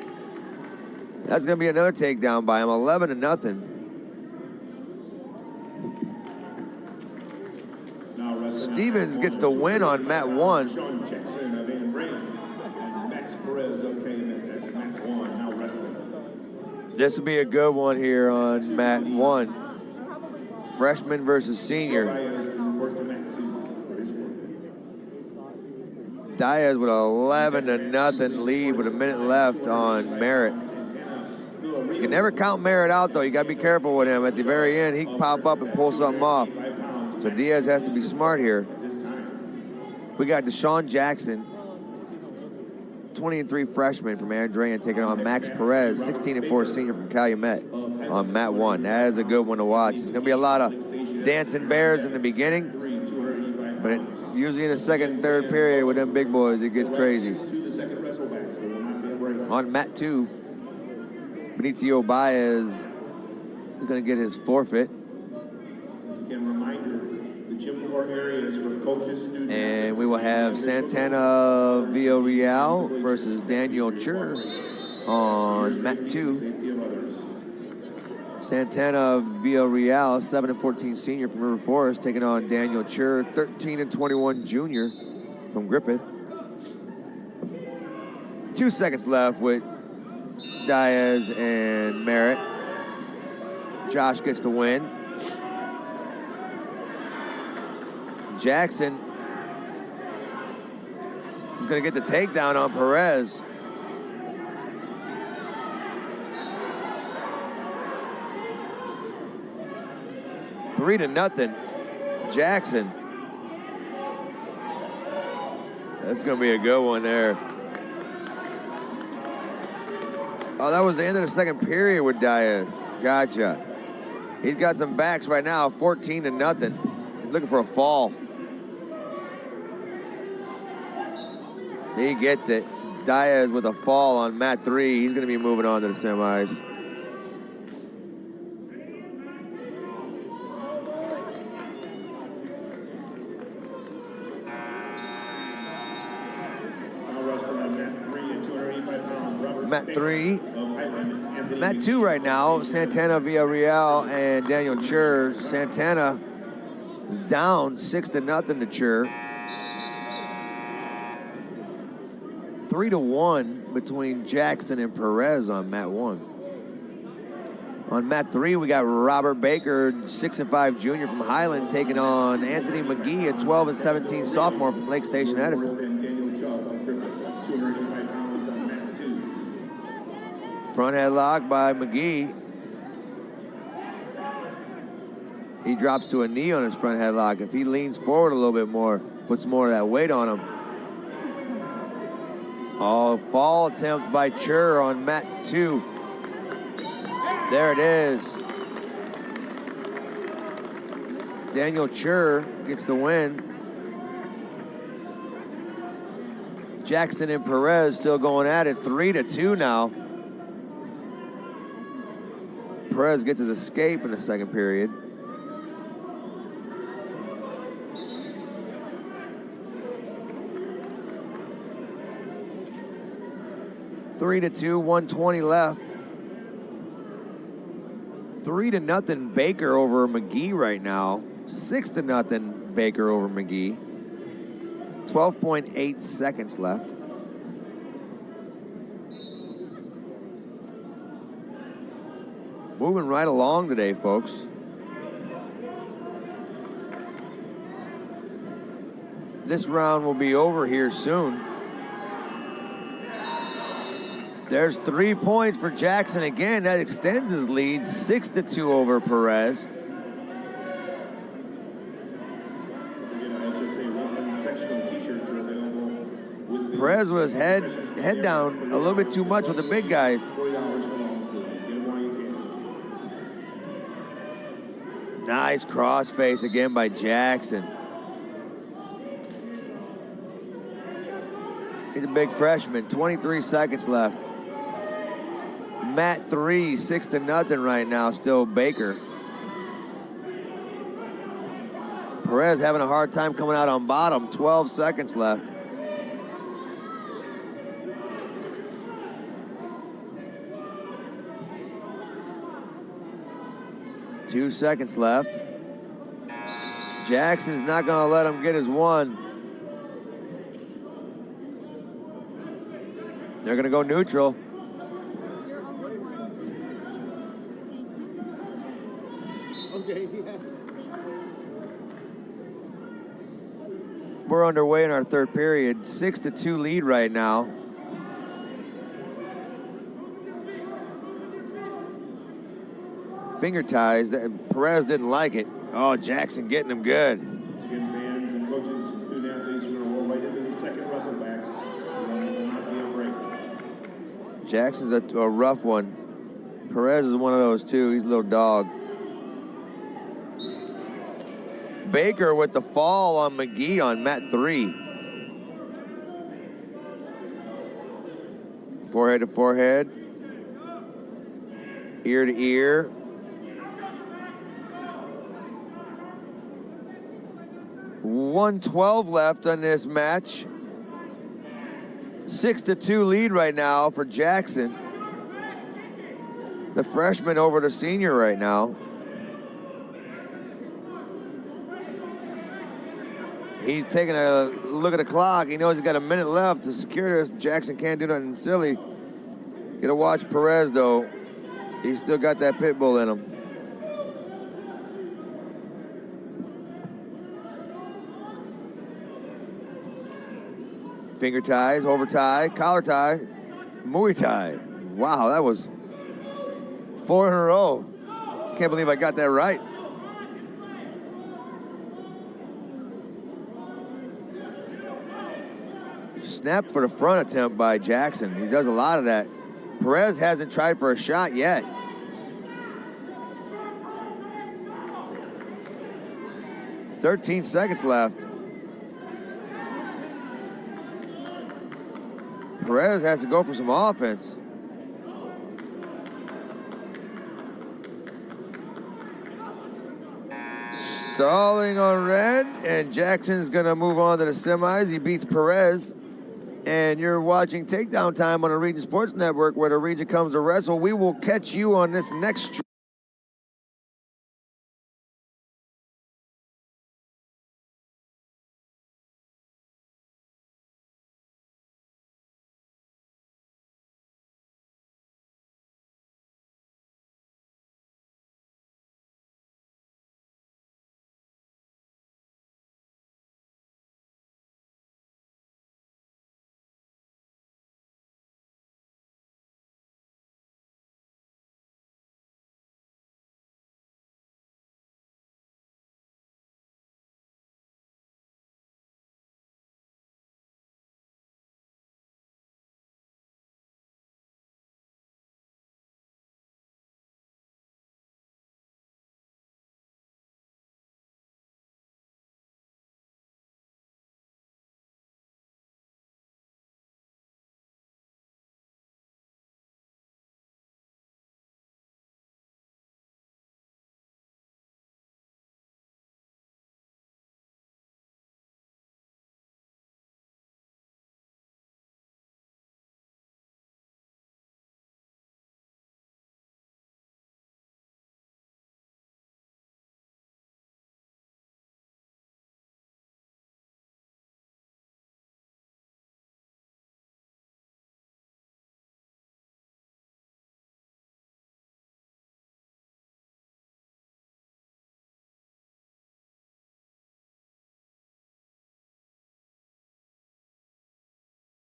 A: That's going to be another takedown by him, 11-0. Stevens gets the win on mat 1. This will be a good one here on mat 1. freshman versus senior. Diaz with a 11-0 lead with a minute left on Merritt. You can never count Merritt out, though. You got to be careful with him. At the very end, he can pop up and pull something off. So Diaz has to be smart here. We got Deshaun Jackson, 20-3 freshman from Andrean, taking on Max Perez, 16-4 senior from Calumet on mat 1. That is a good one to watch. It's going to be a lot of dancing bears in the beginning, but usually in the second and third period with them big boys, it gets crazy. On mat 2, Benicio Baez is going to get his forfeit. And we will have Santana Villarreal versus Daniel Chur on mat 2. Santana Villarreal, 7-14 senior from River Forest, taking on Daniel Chur, 13-21 junior from Griffith. 2 seconds left with Diaz and Merritt. Josh gets the win. Jackson is going to get the takedown on Perez. Three to nothing. Jackson. That's going to be a good one there. Oh, that was the end of the second period with Diaz. Gotcha. He's got some backs right now, 14-0. He's looking for a fall. He gets it. Diaz with a fall on mat 3. He's going to be moving on to the semis. Mat 3. Mat 2 right now, Santana Villarreal and Daniel Chur. Santana is down 6-0 to Chur. 3-1 between Jackson and Perez on mat 1. On mat 3, we got Robert Baker, 6-5 junior from Highland, taking on Anthony McGee, a 12-17 sophomore from Lake Station Edison. Front headlock by McGee. He drops to a knee on his front headlock. If he leans forward a little bit more, puts more of that weight on him. Oh, fall attempt by Chur on mat 2. There it is. Daniel Chur gets the win. Jackson and Perez still going at it, 3-2 now. Perez gets his escape in the second period. Three to 2, 1:20 left. 3-0 Baker over McGee right now. 6-0 Baker over McGee. 12.8 seconds left. Moving right along today, folks. This round will be over here soon. There's 3 points for Jackson again. That extends his lead, 6-2 over Perez. Perez was head down a little bit too much with the big guys. Nice crossface again by Jackson. He's a big freshman, 23 seconds left. Mat 3, 6-0 right now, still Baker. Perez having a hard time coming out on bottom, 12 seconds left. Two seconds left. Jackson's not going to let him get his one. They're going to go neutral.
C: Okay, yeah.
A: We're underway in our third period. 6-2 lead right now. Finger ties. Perez didn't like it. Oh, Jackson getting him good.
B: Again, fans and coaches, student athletes, we're going to roll right into the second wrestlebacks. Will not be a break.
A: Jackson's a rough one. Perez is one of those too. He's a little dog. Baker with the fall on McGee on mat 3. Forehead to forehead. Ear to ear. .112 left on this match. 6-2 lead right now for Jackson. The freshman over the senior right now. He's taking a look at the clock. He knows he's got a minute left to secure this. Jackson can't do nothing silly. Gotta watch Perez, though. He's still got that pit bull in him. Finger ties, over tie, collar tie, Muay Thai. Wow, that was 4 in a row. Can't believe I got that right. Snap for the front attempt by Jackson. He does a lot of that. Perez hasn't tried for a shot yet. "13 seconds left. Perez has to go for some offense. Stalling on red, and Jackson's gonna move on to the semis. He beats Perez. And you're watching Takedown Time on the Region Sports Network, where the region comes to wrestle. We will catch you on this next stream.